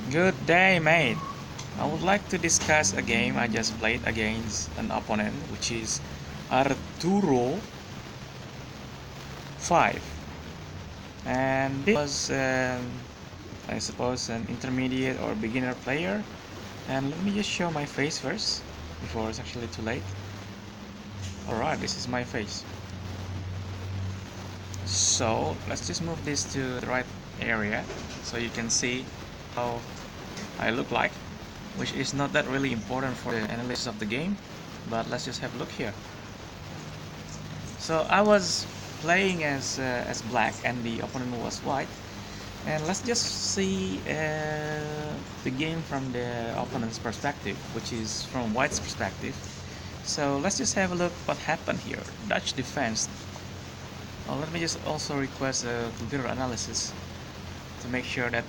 Good day, mate. I would like to discuss a game I just played against an opponent, which is arturo5. And this was, I suppose, an intermediate or beginner player. And let me just show my face first, before it's actually too late. Alright, this is my face. So, let's just move this to the right area, so you can see how I look like, which is not that really important for the analysis of the game, but let's just have a look here. So I was playing as black and the opponent was white, and let's just see the game from the opponent's perspective, which is from white's perspective. So let's just have a look what happened here. Dutch defense. Let me just also request a computer analysis to make sure that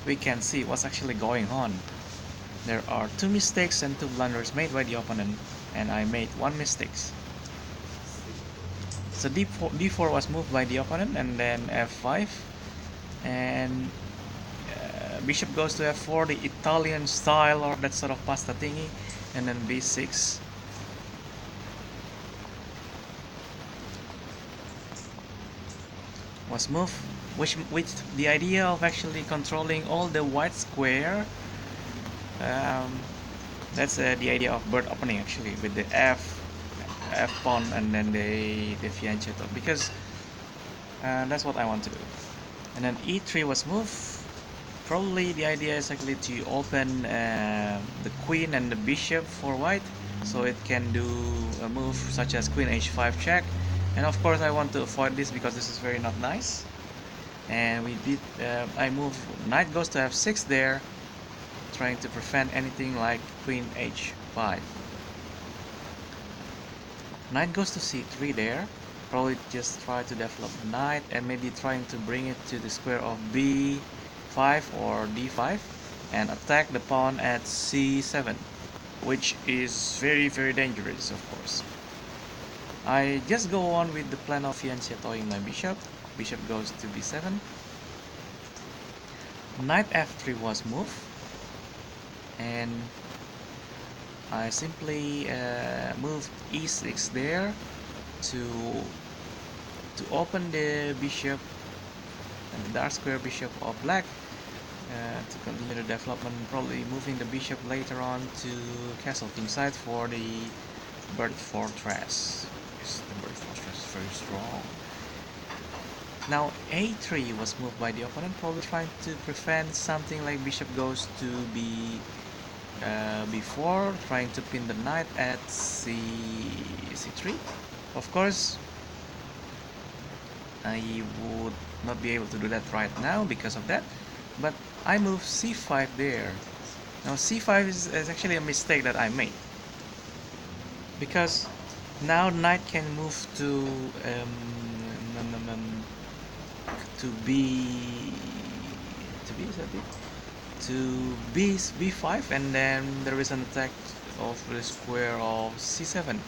we can see what's actually going on. There are 2 mistakes and 2 blunders made by the opponent, and I made 1 mistake. So d4 was moved by the opponent, and then f5, and bishop goes to f4, the Italian style or that sort of pasta thingy, and then b6. Was moved, which the idea of actually controlling all the white square. That's the idea of bird opening, actually, with the f pawn and then the fianchetto, because that's what I want to do. And then e3 was moved. Probably the idea is actually to open the queen and the bishop for white, so it can do a move such as queen h5 check. And of course I want to avoid this because this is very not nice. And we did I move knight goes to f6 there, trying to prevent anything like queen h5. Knight goes to c3 there, probably just try to develop the knight and maybe trying to bring it to the square of b5 or d5 and attack the pawn at c7, which is very dangerous, of course. I just go on with the plan of fianchettoing my bishop. Bishop goes to b7. Knight f3 was moved, and I simply moved e6 there to open the bishop and the dark square bishop of black to continue the development, probably moving the bishop later on to castle kingside for the bird fortress. The bird fortress is very strong. Now a3 was moved by the opponent, probably trying to prevent something like bishop goes to b4, trying to pin the knight at c3. Of course, I would not be able to do that right now because of that, but I move c5 there. Now c5 is actually a mistake that I made, because now knight can move to b5, and then there is an attack of the square of c7.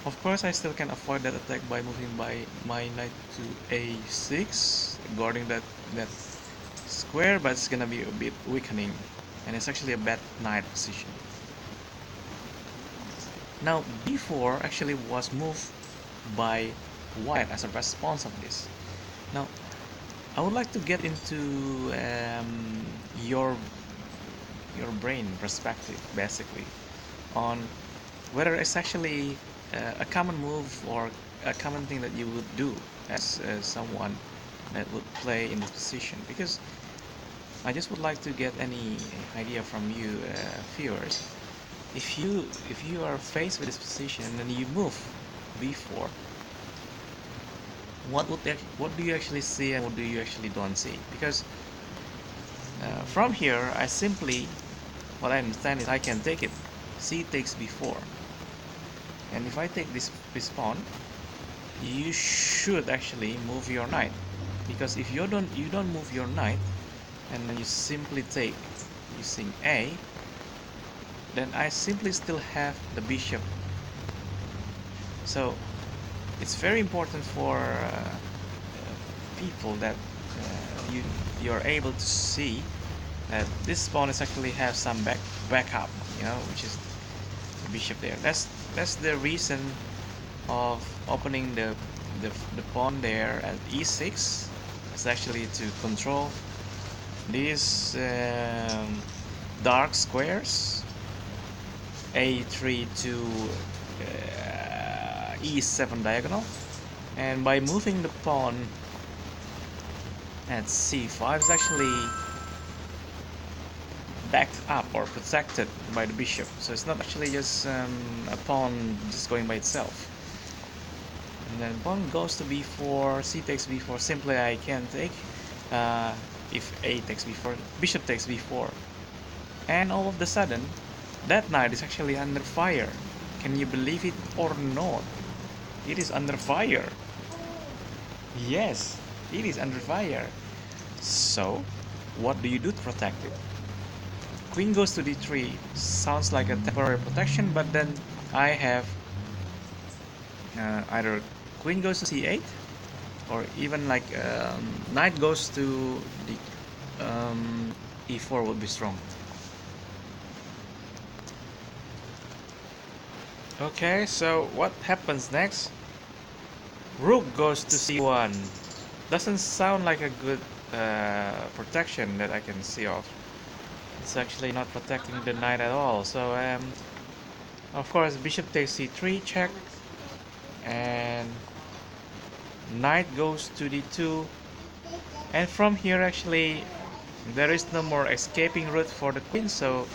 Of course, I still can avoid that attack by moving my knight to a6, guarding that square, but it's gonna be a bit weakening, and it's actually a bad knight position. Now b4 actually was moved by white as a response of this. Now I would like to get into your brain perspective, basically, on whether it's actually a common move or a common thing that you would do as someone that would play in this position, because I just would like to get any idea from you viewers. If you are faced with this position and then you move b4, what do you actually see and what do you actually don't see? Because from here, what I understand is I can take it. C takes b4, and if I take this pawn, you should actually move your knight, because if you don't move your knight and then you simply take using a, then I simply still have the bishop. So it's very important for people that you're able to see This pawn is actually have some backup, which is the bishop there. That's the reason of opening the pawn there at e6. It's actually to control these dark squares, a3 to e7 diagonal, and by moving the pawn at c5 is actually backed up or protected by the bishop, so it's not actually just a pawn just going by itself. And then pawn goes to b4, c takes b4. Simply I can take if a takes b4, bishop takes b4, and all of the sudden that knight is actually under fire. Can you believe it or not? It is under fire. Yes, it is under fire. So what do you do to protect it? Queen goes to d3 sounds like a temporary protection, but then I have either queen goes to c8, or even like knight goes to the e4 would be strong. Okay, so what happens next? Rook goes to c1. Doesn't sound like a good protection that I can see of. It's actually not protecting the knight at all. So of course bishop takes c3 check, and knight goes to d2, and from here actually there is no more escaping route for the queen, so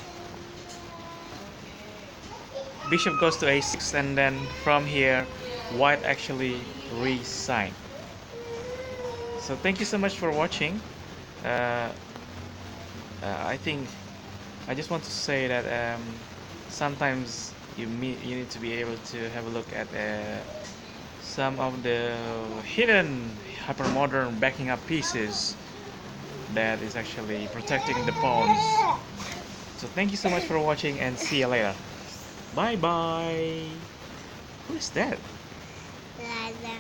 bishop goes to a6, and then from here white actually resign. So thank you so much for watching. I think I just want to say that sometimes you need to be able to have a look at some of the hidden hypermodern backing up pieces that is actually protecting the pawns. So thank you so much for watching, and see you later. Bye bye. Who is that? Lada.